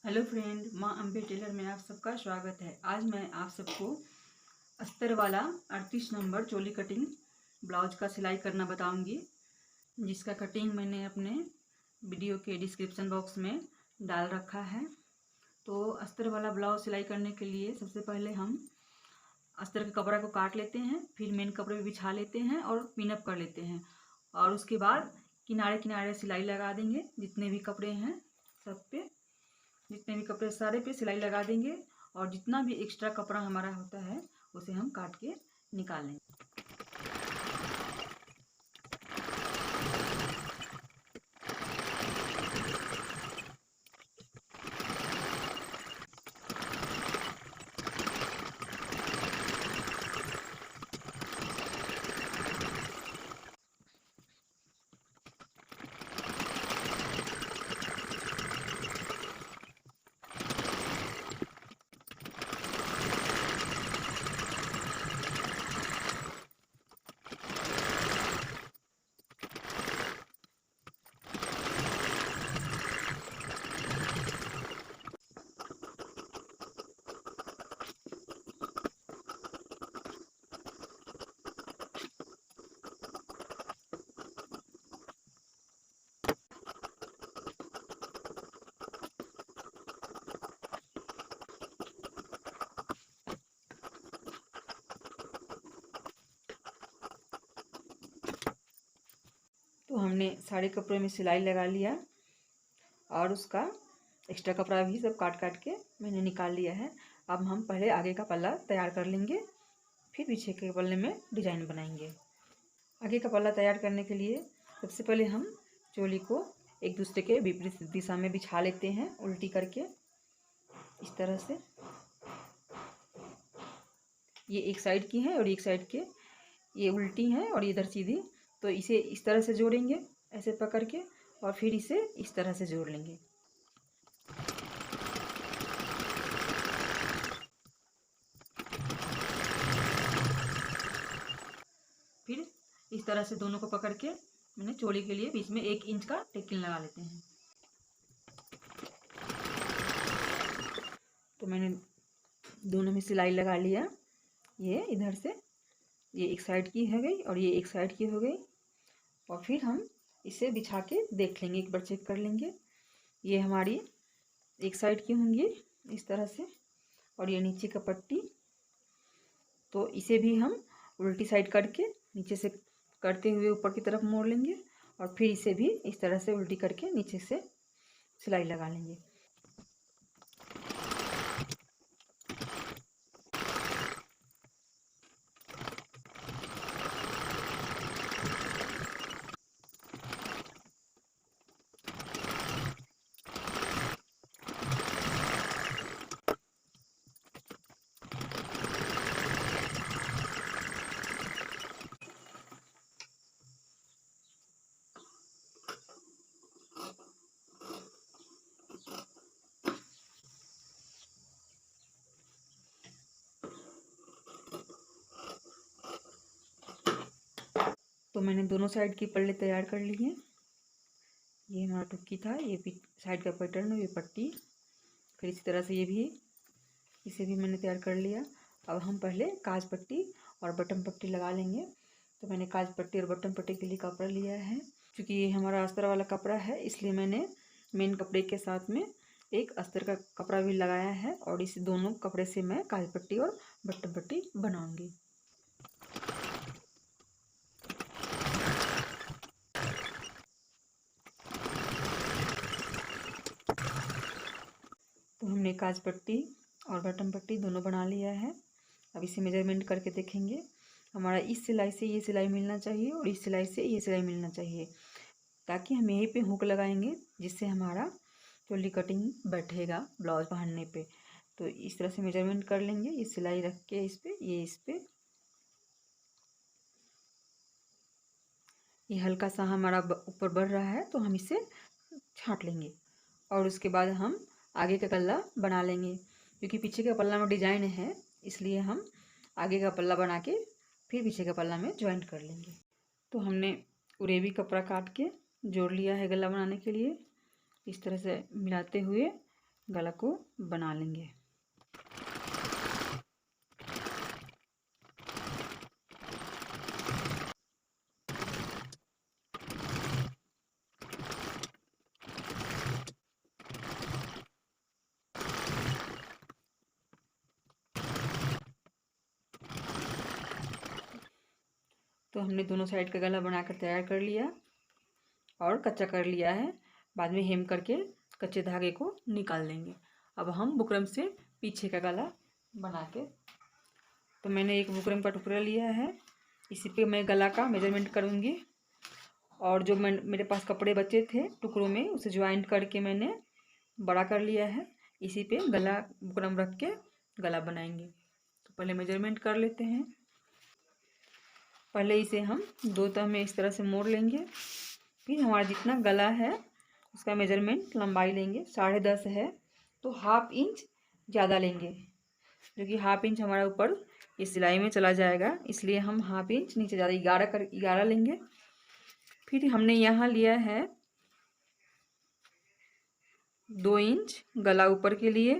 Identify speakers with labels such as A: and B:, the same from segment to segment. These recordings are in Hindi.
A: हेलो फ्रेंड, माँ अम्बे टेलर में आप सबका स्वागत है। आज मैं आप सबको अस्तर वाला 38 नंबर चोली कटिंग ब्लाउज का सिलाई करना बताऊंगी, जिसका कटिंग मैंने अपने वीडियो के डिस्क्रिप्शन बॉक्स में डाल रखा है। तो अस्तर वाला ब्लाउज सिलाई करने के लिए सबसे पहले हम अस्तर के कपड़ा को काट लेते हैं, फिर मेन कपड़े पे बिछा लेते हैं और पिनअप कर लेते हैं। और उसके बाद किनारे किनारे सिलाई लगा देंगे। जितने भी कपड़े हैं सब पे, जितने भी कपड़े सारे पे सिलाई लगा देंगे और जितना भी एक्स्ट्रा कपड़ा हमारा होता है उसे हम काट के निकाल लेंगे। तो हमने सारे कपड़े में सिलाई लगा लिया और उसका एक्स्ट्रा कपड़ा भी सब काट काट के मैंने निकाल लिया है। अब हम पहले आगे का पल्ला तैयार कर लेंगे, फिर पीछे के पल्ले में डिजाइन बनाएंगे। आगे का पल्ला तैयार करने के लिए सबसे पहले हम चोली को एक दूसरे के विपरीत दिशा में बिछा लेते हैं, उल्टी करके इस तरह से। ये एक साइड की है और एक साइड के ये उल्टी है और इधर सीधी, तो इसे इस तरह से जोड़ेंगे ऐसे पकड़ के और फिर इसे इस तरह से जोड़ लेंगे। फिर इस तरह से दोनों को पकड़ के मैंने चोली के लिए बीच में 1 इंच का टेकिन लगा लेते हैं। तो मैंने दोनों में सिलाई लगा लिया। ये इधर से ये एक साइड की हो गई और ये एक साइड की हो गई। और फिर हम इसे बिछा के देख लेंगे, एक बार चेक कर लेंगे। ये हमारी एक साइड की होंगी इस तरह से, और ये नीचे का पट्टी, तो इसे भी हम उल्टी साइड करके नीचे से करते हुए ऊपर की तरफ मोड़ लेंगे और फिर इसे भी इस तरह से उल्टी करके नीचे से सिलाई लगा लेंगे। तो मैंने दोनों साइड की पल्ले तैयार कर ली हैं। ये हमारा टुक्की था, ये साइड का पैटर्न, ये पट्टी, फिर इसी तरह से ये भी, इसे भी मैंने तैयार कर लिया। अब हम पहले काज पट्टी और बटन पट्टी लगा लेंगे। तो मैंने काज पट्टी और बटन पट्टी के लिए कपड़ा लिया है। क्योंकि ये हमारा अस्तर वाला कपड़ा है, इसलिए मैंने मेन कपड़े के साथ में एक अस्तर का कपड़ा भी लगाया है और इस दोनों कपड़े से मैं काज पट्टी और बटन पट्टी बनाऊंगी। तो हमने काज पट्टी और बटन पट्टी दोनों बना लिया है। अब इसे मेजरमेंट करके देखेंगे। हमारा इस सिलाई से ये सिलाई मिलना चाहिए और इस सिलाई से ये सिलाई मिलना चाहिए, ताकि हम यहीं पे हुक लगाएंगे, जिससे हमारा चोली कटिंग बैठेगा ब्लाउज पहनने पे। तो इस तरह से मेजरमेंट कर लेंगे। ये सिलाई रख के इस पे, ये इस पे, ये हल्का सा हमारा ऊपर बढ़ रहा है तो हम इसे छांट लेंगे और उसके बाद हम आगे का पल्ला बना लेंगे। क्योंकि पीछे का पल्ला में डिजाइन है, इसलिए हम आगे का पल्ला बना के फिर पीछे का पल्ला में ज्वाइंट कर लेंगे। तो हमने उरेबी कपड़ा काट के जोड़ लिया है गला बनाने के लिए। इस तरह से मिलाते हुए गला को बना लेंगे। तो हमने दोनों साइड का गला बनाकर तैयार कर लिया और कच्चा कर लिया है। बाद में हेम करके कच्चे धागे को निकाल देंगे। अब हम बुकरम से पीछे का गला बना के, तो मैंने एक बुकरम का टुकड़ा लिया है, इसी पे मैं गला का मेजरमेंट करूँगी। और जो मेरे पास कपड़े बचे थे टुकड़ों में, उसे ज्वाइंट करके मैंने बड़ा कर लिया है। इसी पे गला बुकरम रख के गला बनाएंगे। तो पहले मेजरमेंट कर लेते हैं। पहले इसे हम दो तह में इस तरह से मोड़ लेंगे। फिर हमारा जितना गला है उसका मेजरमेंट लंबाई लेंगे। 10.5 है तो 1/2 इंच ज़्यादा लेंगे, जो कि 1/2 इंच हमारा ऊपर इस सिलाई में चला जाएगा, इसलिए हम 1/2 इंच नीचे ज़्यादा 11 लेंगे। फिर हमने यहाँ लिया है 2 इंच गला ऊपर के लिए।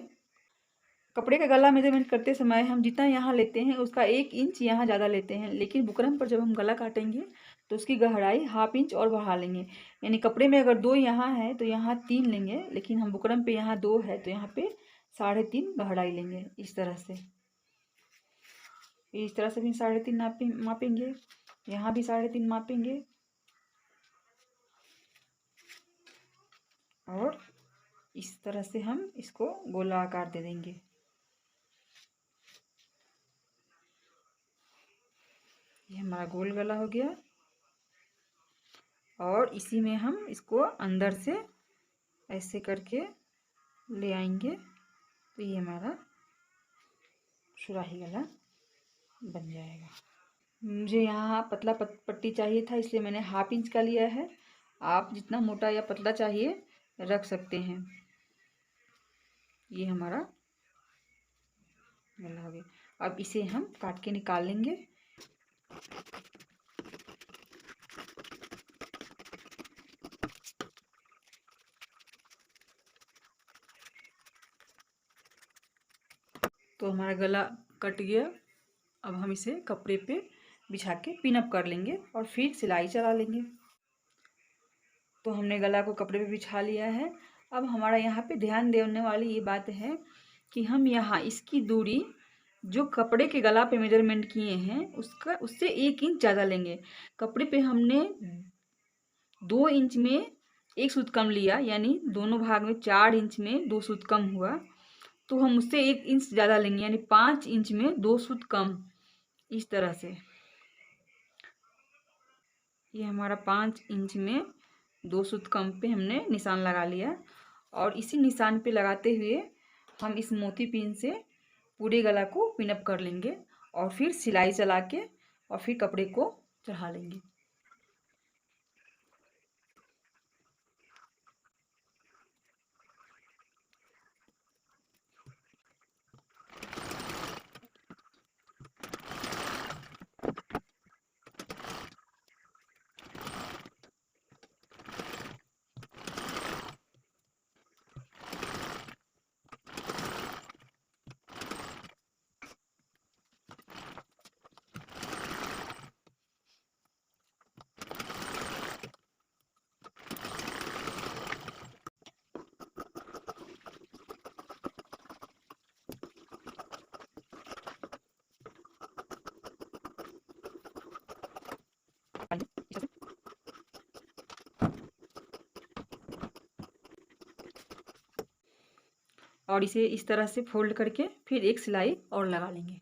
A: कपड़े का गला मेजरमेंट करते समय हम जितना यहाँ लेते हैं उसका 1 इंच यहाँ ज़्यादा लेते हैं, लेकिन बुकरम पर जब हम गला काटेंगे तो उसकी गहराई 1/2 इंच और बढ़ा लेंगे। यानी कपड़े में अगर 2 यहाँ है तो यहाँ 3 लेंगे, लेकिन हम बुकरम पे यहाँ 2 है तो यहाँ पे 3.5 गहराई लेंगे। इस तरह से भी 3.5 मापेंगे, यहाँ भी 3.5 मापेंगे और इस तरह से हम इसको गोला आकार दे देंगे। ये हमारा गोल गला हो गया और इसी में हम इसको अंदर से ऐसे करके ले आएंगे तो ये हमारा सुराही गला बन जाएगा। मुझे यहाँ पतला पट्टी चाहिए था, इसलिए मैंने 1/2 इंच का लिया है। आप जितना मोटा या पतला चाहिए रख सकते हैं। ये हमारा गला हो गया। अब इसे हम काट के निकाल लेंगे। तो हमारा गला कट गया। अब हम इसे कपड़े पे बिछा के पिन अप कर लेंगे और फिर सिलाई चला लेंगे। तो हमने गला को कपड़े पे बिछा लिया है। अब हमारा यहाँ पे ध्यान देने वाली ये बात है कि हम यहाँ इसकी दूरी जो कपड़े के गला पे मेजरमेंट किए हैं उससे 1 इंच ज़्यादा लेंगे। कपड़े पे हमने 2 इंच में 1 सूत कम लिया, यानी दोनों भाग में 4 इंच में 2 सूत कम हुआ, तो हम उससे 1 इंच ज़्यादा लेंगे, यानी 5 इंच में 2 सूत कम। इस तरह से ये हमारा 5 इंच में 2 सूत कम पे हमने निशान लगा लिया। और इसी निशान पे लगाते हुए हम इस मोती पिन से पूरे गला को पिन अप कर लेंगे और फिर सिलाई चला के और फिर कपड़े को चढ़ा लेंगे। और इसे इस तरह से फोल्ड करके फिर एक सिलाई और लगा लेंगे।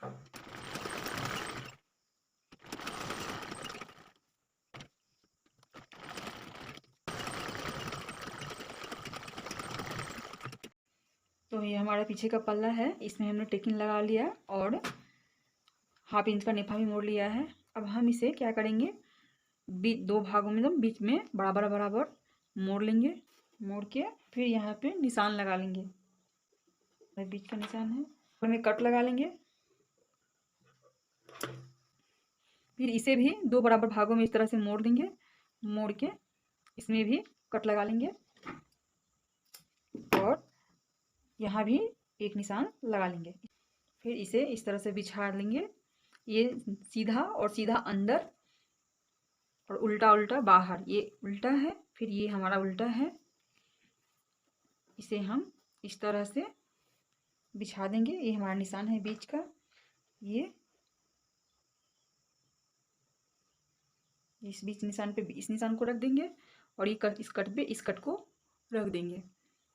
A: तो ये हमारा पीछे का पल्ला है, इसमें हमने टेकिंग लगा लिया और 1/2 इंच का नेफा भी मोड़ लिया है। अब हम इसे क्या करेंगे, दो भागों में एकदम बीच में बराबर बराबर मोड़ लेंगे। मोड़ के फिर यहाँ पे निशान लगा लेंगे, बीच का निशान है, और में कट लगा लेंगे। फिर इसे भी 2 बराबर भागों में इस तरह से मोड़ देंगे। मोड़ के इसमें भी कट लगा लेंगे और यहाँ भी एक निशान लगा लेंगे। फिर इसे इस तरह से बिछा लेंगे, ये सीधा और सीधा अंदर और उल्टा उल्टा बाहर। ये उल्टा है, फिर ये हमारा उल्टा है। इसे हम इस तरह से बिछा देंगे। ये हमारा निशान है बीच का। ये इस बीच निशान पे इस निशान को रख देंगे और ये कट, इस कट पे इस कट को रख देंगे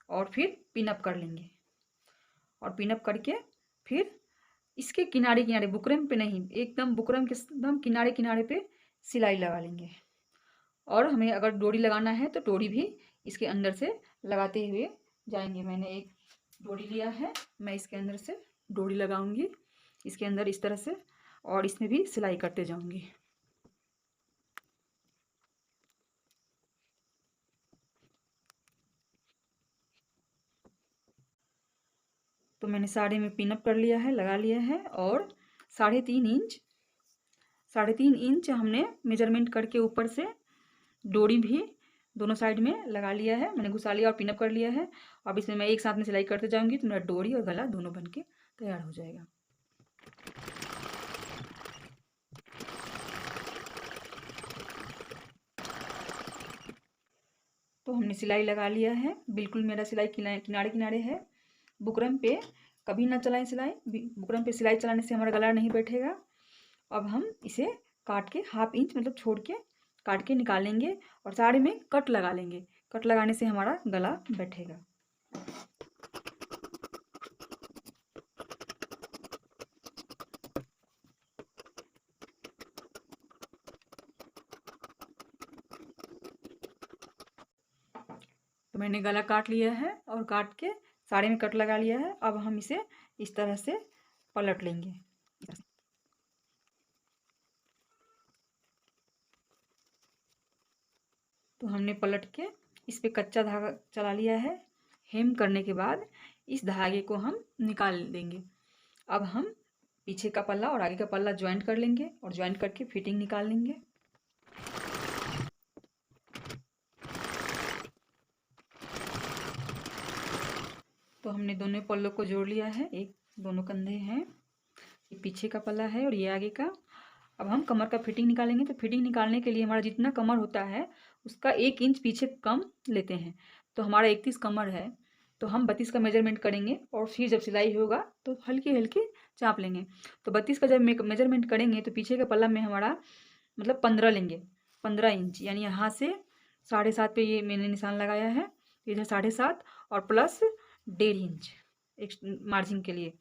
A: और फिर पिनअप कर लेंगे। और पिनअप करके फिर इसके किनारे किनारे, बुकरम पे नहीं, एकदम बुकरम के एकदम किनारे किनारे पे सिलाई लगा लेंगे। और हमें अगर डोरी लगाना है तो डोरी भी इसके अंदर से लगाते हुए जाएंगे। मैंने एक डोरी लिया है, मैं इसके अंदर से डोरी लगाऊंगी इसके अंदर इस तरह से, और इसमें भी सिलाई करते जाऊंगी। तो मैंने साड़ी में पिनअप कर लिया है, लगा लिया है। और 3.5 इंच हमने मेजरमेंट करके ऊपर से डोरी भी दोनों साइड में लगा लिया है। मैंने घुसा लिया और पिनअप कर लिया है। अब इसमें मैं एक साथ में सिलाई करते जाऊंगी तो मेरा डोरी और गला दोनों बन के तैयार हो जाएगा। तो हमने सिलाई लगा लिया है, बिल्कुल मेरा सिलाई किनारे किनारे है। बुकरम पे कभी ना चलाएं सिलाई, बुकरम पे सिलाई चलाने से हमारा गला नहीं बैठेगा। अब हम इसे काट के 1/2 इंच मतलब छोड़ के काट के निकालेंगे और साड़ी में कट लगा लेंगे। कट लगाने से हमारा गला बैठेगा। तो मैंने गला काट लिया है और काट के साड़ी में कट लगा लिया है। अब हम इसे इस तरह से पलट लेंगे। तो हमने पलट के इस पे कच्चा धागा चला लिया है। हेम करने के बाद इस धागे को हम निकाल देंगे। अब हम पीछे का पल्ला और आगे का पल्ला ज्वाइंट कर लेंगे और ज्वाइंट करके फिटिंग निकाल लेंगे। तो हमने दोनों पल्लों को जोड़ लिया है, एक दोनों कंधे हैं, ये पीछे का पल्ला है और ये आगे का। अब हम कमर का फिटिंग निकालेंगे। तो फिटिंग निकालने के लिए हमारा जितना कमर होता है उसका 1 इंच पीछे कम लेते हैं। तो हमारा 31 कमर है, तो हम 32 का मेजरमेंट करेंगे और फिर जब सिलाई होगा तो हल्की हल्की चाप लेंगे। तो 32 का जब मेजरमेंट करेंगे तो पीछे के पल्ला में हमारा मतलब 15 लेंगे, 15 इंच, यानी यहाँ से 7.5 पे ये मैंने निशान लगाया है, इधर 7.5 और प्लस 1.5 इंच एक मार्जिन के लिए।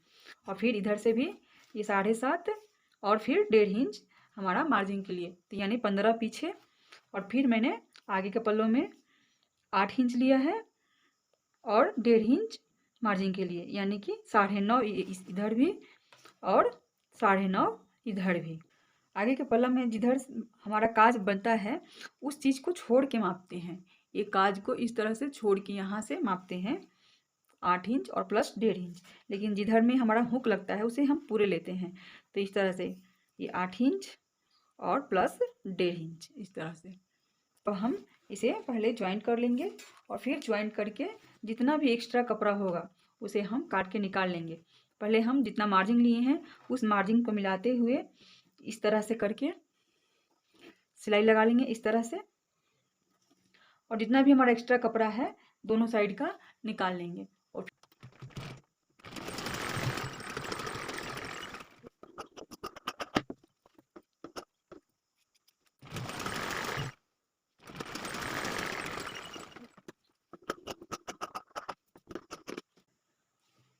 A: और फिर इधर से भी ये 7.5 और फिर 1.5 इंच हमारा मार्जिन के लिए, तो यानी 15 पीछे। और फिर मैंने आगे के पल्लों में 8 इंच लिया है और 1.5 इंच मार्जिन के लिए, यानी कि 9.5 इधर भी और 9.5 इधर भी। आगे के पल्ला में जिधर हमारा काज बनता है उस चीज़ को छोड़ के मापते हैं। ये काज को इस तरह से छोड़ के यहाँ से मापते हैं 8 इंच और प्लस 1.5 इंच। लेकिन जिधर में हमारा हुक लगता है उसे हम पूरे लेते हैं। तो इस तरह से ये 8 इंच और प्लस 1.5 इंच इस तरह से। तो हम इसे पहले ज्वाइंट कर लेंगे और फिर ज्वाइंट करके जितना भी एक्स्ट्रा कपड़ा होगा उसे हम काट के निकाल लेंगे। पहले हम जितना मार्जिन लिए हैं उस मार्जिन को मिलाते हुए इस तरह से करके सिलाई लगा लेंगे इस तरह से। और जितना भी हमारा एक्स्ट्रा कपड़ा है दोनों साइड का निकाल लेंगे। और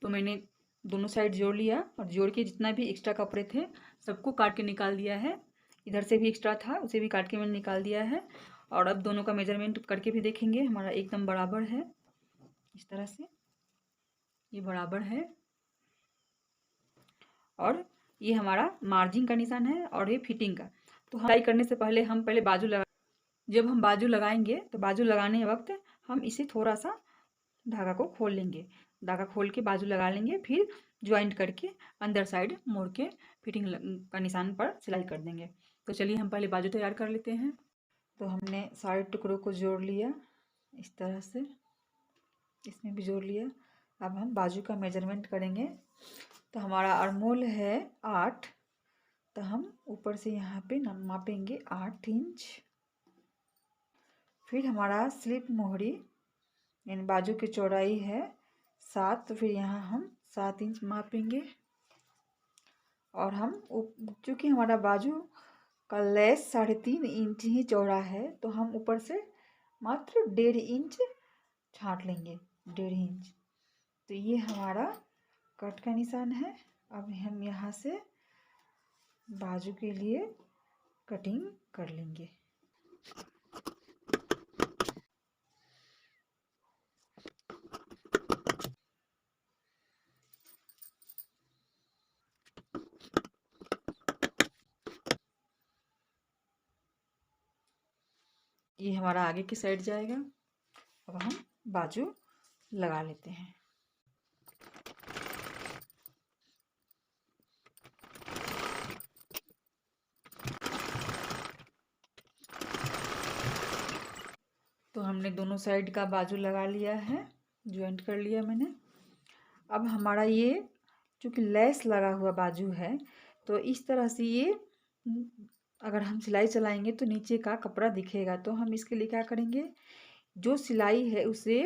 A: तो मैंने दोनों साइड जोड़ लिया और जोड़ के जितना भी एक्स्ट्रा कपड़े थे सबको काट के निकाल दिया है। इधर से भी एक्स्ट्रा था उसे भी काट के मैंने निकाल दिया है। और अब दोनों का मेजरमेंट करके भी देखेंगे, हमारा एकदम बराबर है। इस तरह से ये बराबर है। और ये हमारा मार्जिन का निशान है और ये फिटिंग का। तो सिलाई करने से पहले हम पहले बाजू लगा, जब हम बाजू लगाएंगे तो बाजू लगाने वक्त हम इसे थोड़ा सा धागा को खोल लेंगे, धागा खोल के बाजू लगा लेंगे, फिर ज्वाइंट करके अंदर साइड मोड़ के फिटिंग का निशान पर सिलाई कर देंगे। तो चलिए हम पहले बाजू तैयार कर लेते हैं। तो हमने सारे टुकड़ों को जोड़ लिया इस तरह से, इसमें भी जोड़ लिया। अब हम बाजू का मेजरमेंट करेंगे। तो हमारा आर्मोल है 8, तो हम ऊपर से यहाँ पे मापेंगे 8 इंच। फिर हमारा स्लिप मोहरी यानी बाजू की चौड़ाई है 7, तो फिर यहाँ हम 7 इंच मापेंगे। और हम चूँकि हमारा बाजू का लेस 3.5 इंच ही चौड़ा है, तो हम ऊपर से मात्र 1.5 इंच छाँट लेंगे, 1.5 इंच। तो ये हमारा कट का निशान है। अब हम यहाँ से बाजू के लिए कटिंग कर लेंगे। ये हमारा आगे की साइड जाएगा। अब हम बाजू लगा लेते हैं। तो हमने दोनों साइड का बाजू लगा लिया है, ज्वाइंट कर लिया मैंने। अब हमारा ये चूँकि लेस लगा हुआ बाजू है, तो इस तरह से ये अगर हम सिलाई चलाएंगे तो नीचे का कपड़ा दिखेगा। तो हम इसके लिए क्या करेंगे, जो सिलाई है उसे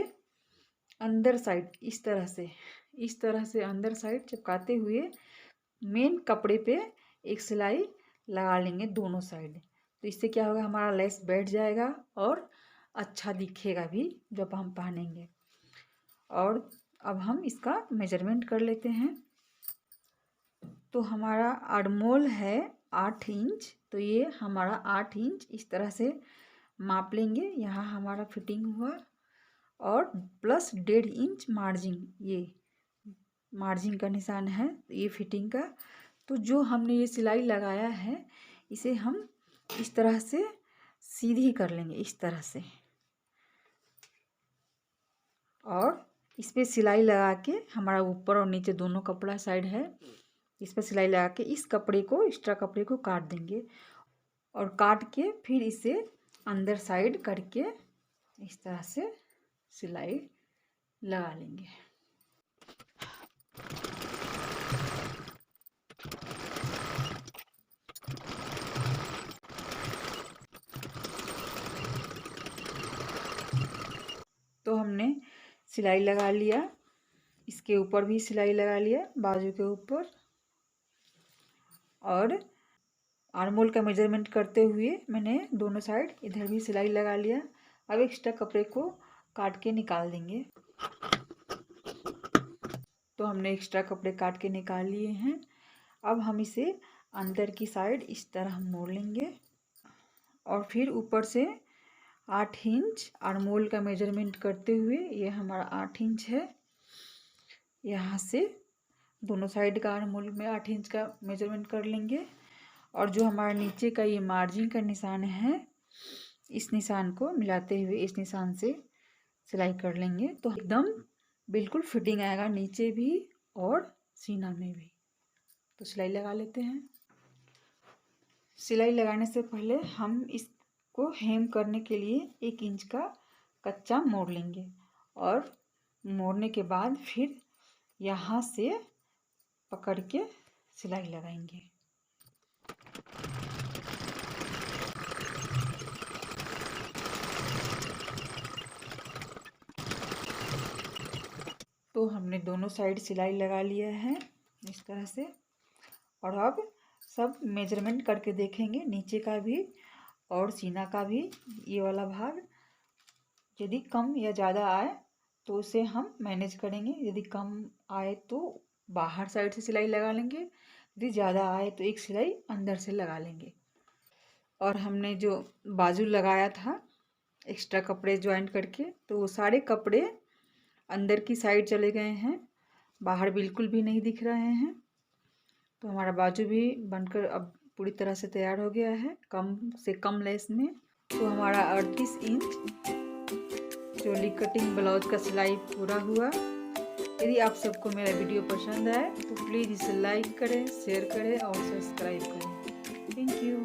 A: अंदर साइड इस तरह से अंदर साइड चिपकाते हुए मेन कपड़े पे एक सिलाई लगा लेंगे दोनों साइड। तो इससे क्या होगा, हमारा लेस बैठ जाएगा और अच्छा दिखेगा भी जब हम पहनेंगे। और अब हम इसका मेजरमेंट कर लेते हैं। तो हमारा आर्मोल है 8 इंच, तो ये हमारा 8 इंच इस तरह से माप लेंगे। यहाँ हमारा फिटिंग हुआ और प्लस 1.5 इंच मार्जिन, ये मार्जिन का निशान है ये फिटिंग का। तो जो हमने ये सिलाई लगाया है इसे हम इस तरह से सीधी कर लेंगे, इस तरह से। और इस पर सिलाई लगा के हमारा ऊपर और नीचे दोनों कपड़ा साइड है, इस पर सिलाई लगा के इस कपड़े को, एक्स्ट्रा कपड़े को काट देंगे। और काट के फिर इसे अंदर साइड करके इस तरह से सिलाई लगा लेंगे। तो हमने सिलाई लगा लिया, इसके ऊपर भी सिलाई लगा लिया, बाजू के ऊपर। और आर्मोल का मेजरमेंट करते हुए मैंने दोनों साइड इधर भी सिलाई लगा लिया। अब एक्स्ट्रा कपड़े को काट के निकाल देंगे। तो हमने एक्स्ट्रा कपड़े काट के निकाल लिए हैं। अब हम इसे अंदर की साइड इस तरह मोड़ लेंगे और फिर ऊपर से 8 इंच आर्मोल का मेजरमेंट करते हुए, ये हमारा 8 इंच है, यहाँ से दोनों साइड का आर्मोल में 8 इंच का मेजरमेंट कर लेंगे। और जो हमारा नीचे का ये मार्जिन का निशान है, इस निशान को मिलाते हुए इस निशान से सिलाई कर लेंगे। तो एकदम बिल्कुल फिटिंग आएगा नीचे भी और सीना में भी। तो सिलाई लगा लेते हैं। सिलाई लगाने से पहले हम इसको हेम करने के लिए 1 इंच का कच्चा मोड़ लेंगे और मोड़ने के बाद फिर यहाँ से पकड़ के सिलाई लगाएंगे। तो हमने दोनों साइड सिलाई लगा लिया है इस तरह से। और अब सब मेजरमेंट करके देखेंगे, नीचे का भी और सीना का भी। ये वाला भाग यदि कम या ज़्यादा आए तो उसे हम मैनेज करेंगे। यदि कम आए तो बाहर साइड से सिलाई लगा लेंगे, यदि ज़्यादा आए तो एक सिलाई अंदर से लगा लेंगे। और हमने जो बाजू लगाया था एक्स्ट्रा कपड़े ज्वाइंट करके, तो वो सारे कपड़े अंदर की साइड चले गए हैं, बाहर बिल्कुल भी नहीं दिख रहे हैं। तो हमारा बाजू भी बनकर अब पूरी तरह से तैयार हो गया है, कम से कम लेस में। तो हमारा 38 इंच चोली कटिंग ब्लाउज का सिलाई पूरा हुआ। यदि आप सबको मेरा वीडियो पसंद आए तो प्लीज़ इसे लाइक करें, शेयर करें और सब्सक्राइब करें। Thank you.